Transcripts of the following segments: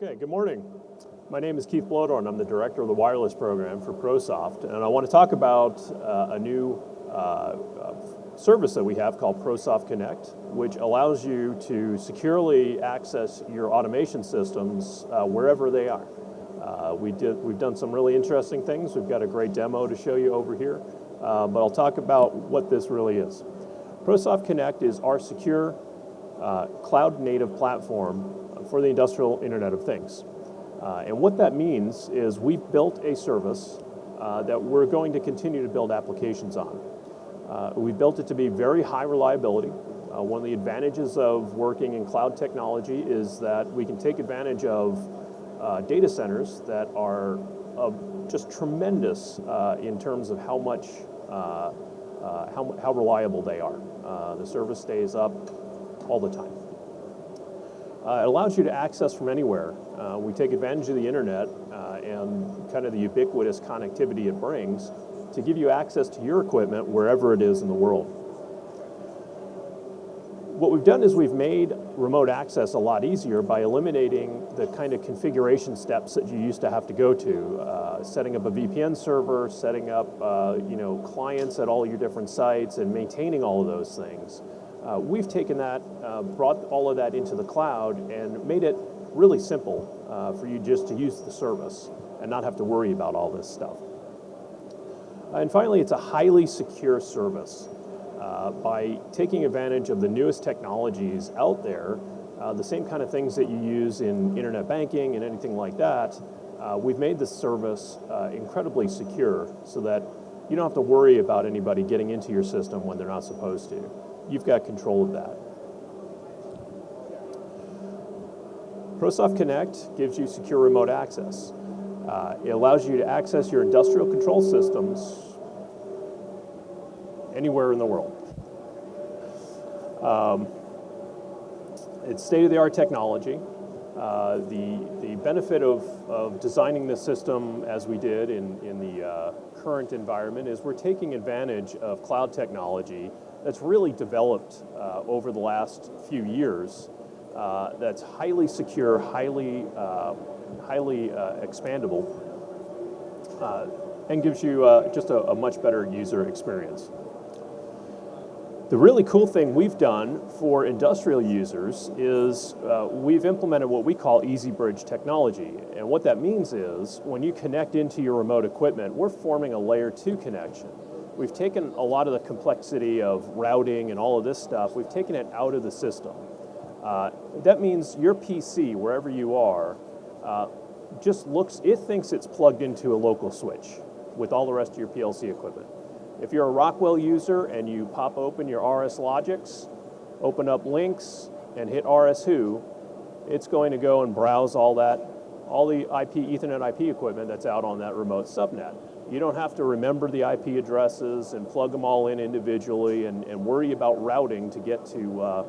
Okay, good morning. My name is Keith Blodorn. I'm the director of the wireless program for ProSoft, and I want to talk about a new service that we have called ProSoft Connect, which allows you to securely access your automation systems wherever they are. We've done some really interesting things. We've got a great demo to show you over here, but I'll talk about what this really is. ProSoft Connect is our secure cloud-native platform for the industrial Internet of Things. And what that means is we've built a service that we're going to continue to build applications on. We built it to be very high reliability. One of the advantages of working in cloud technology is that we can take advantage of data centers that are just tremendous in terms of how reliable they are. The service stays up all the time. It allows you to access from anywhere. We take advantage of the internet and kind of the ubiquitous connectivity it brings to give you access to your equipment wherever it is in the world. What we've done is we've made remote access a lot easier by eliminating the kind of configuration steps that you used to have to go to, setting up a VPN server, setting up clients at all your different sites, and maintaining all of those things. We've taken that, brought all of that into the cloud, and made it really simple for you just to use the service and not have to worry about all this stuff. And finally, it's a highly secure service. By taking advantage of the newest technologies out there, the same kind of things that you use in internet banking and anything like that, we've made this service incredibly secure so that you don't have to worry about anybody getting into your system when they're not supposed to. You've got control of that. ProSoft Connect gives you secure remote access. It allows you to access your industrial control systems anywhere in the world. It's state-of-the-art technology. The benefit of designing this system as we did in the current environment is we're taking advantage of cloud technology that's really developed over the last few years, that's highly secure, highly expandable, and gives you just a much better user experience. The really cool thing we've done for industrial users is we've implemented what we call Easy Bridge technology. And what that means is when you connect into your remote equipment, we're forming a layer 2 connection. We've taken a lot of the complexity of routing and all of this stuff, we've taken it out of the system. That means your PC, wherever you are, it thinks it's plugged into a local switch with all the rest of your PLC equipment. If you're a Rockwell user and you pop open your RS Logics, open up links, and hit RS-Who, it's going to go and browse all the Ethernet IP equipment that's out on that remote subnet. You don't have to remember the IP addresses and plug them all in individually and worry about routing to get to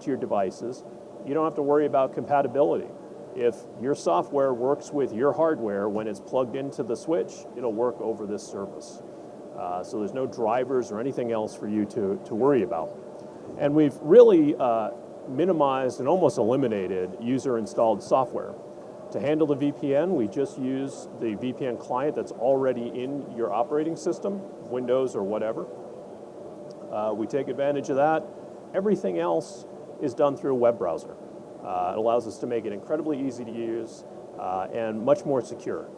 your devices. You don't have to worry about compatibility. If your software works with your hardware when it's plugged into the switch, it'll work over this service. So there's no drivers or anything else for you to worry about. And we've really minimized and almost eliminated user-installed software. To handle the VPN, we just use the VPN client that's already in your operating system, Windows or whatever. We take advantage of that. Everything else is done through a web browser. It allows us to make it incredibly easy to use and much more secure.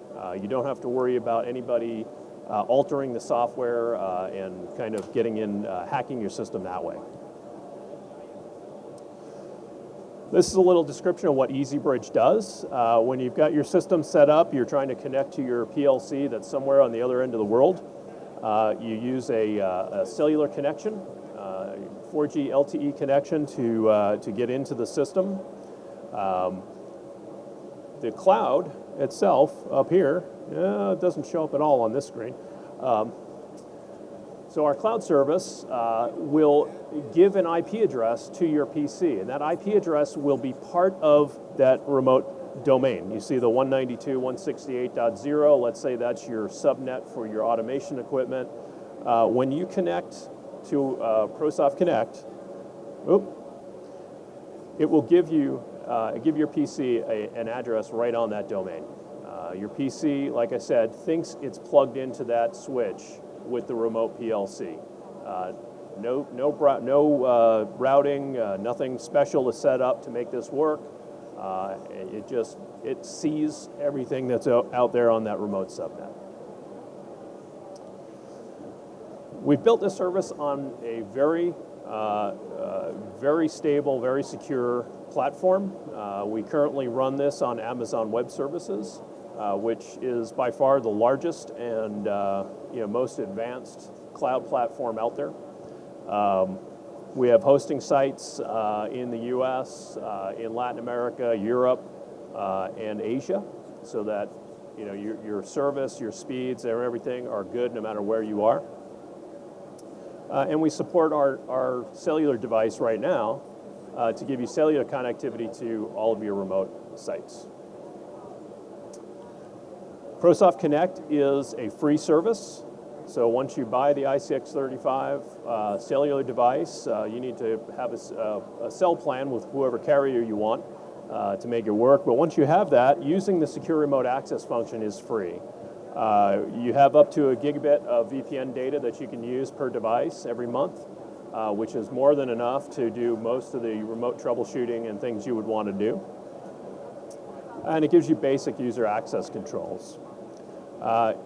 You don't have to worry about anybody altering the software and kind of getting in, hacking your system that way. This is a little description of what Easy Bridge does. When you've got your system set up, you're trying to connect to your PLC that's somewhere on the other end of the world. You use a cellular connection, 4G LTE connection to get into the system. The cloud itself up here, it doesn't show up at all on this screen. So our cloud service will give an IP address to your PC, and that IP address will be part of that remote domain. You see the 192.168.0, let's say that's your subnet for your automation equipment. When you connect to ProSoft Connect, it will give you give your PC an address right on that domain. Your PC, like I said, thinks it's plugged into that switch with the remote PLC. No routing, nothing special to set up to make this work. It sees everything that's out there on that remote subnet. We've built this service on a very stable, very secure platform. We currently run this on Amazon Web Services, which is by far the largest and most advanced cloud platform out there. We have hosting sites in the U.S., in Latin America, Europe, and Asia, so that your service, your speeds, and everything are good no matter where you are. And we support our cellular device right now to give you cellular connectivity to all of your remote sites. ProSoft Connect is a free service. So once you buy the ICX35 cellular device, you need to have a cell plan with whoever carrier you want to make it work. But once you have that, using the secure remote access function is free. You have up to 1 gigabit of VPN data that you can use per device every month, which is more than enough to do most of the remote troubleshooting and things you would want to do. And it gives you basic user access controls.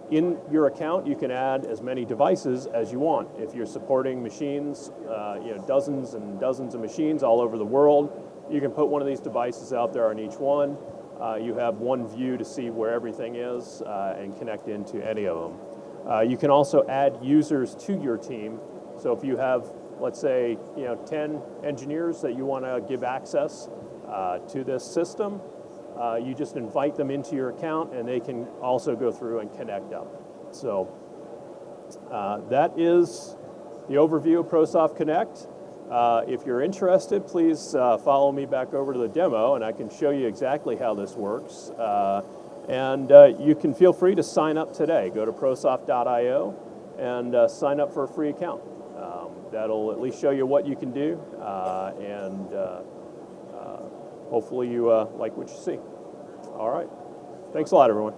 In your account, you can add as many devices as you want. If you're supporting machines, dozens and dozens of machines all over the world, you can put one of these devices out there on each one. You have one view to see where everything is and connect into any of them. You can also add users to your team. So if you have, let's say, 10 engineers that you want to give access to this system, you just invite them into your account and they can also go through and connect up. So that is the overview of ProSoft Connect. If you're interested, please follow me back over to the demo and I can show you exactly how this works. And you can feel free to sign up today. Go to prosoft.io and sign up for a free account. That'll at least show you what you can do and hopefully you like what you see. All right. Thanks a lot, everyone.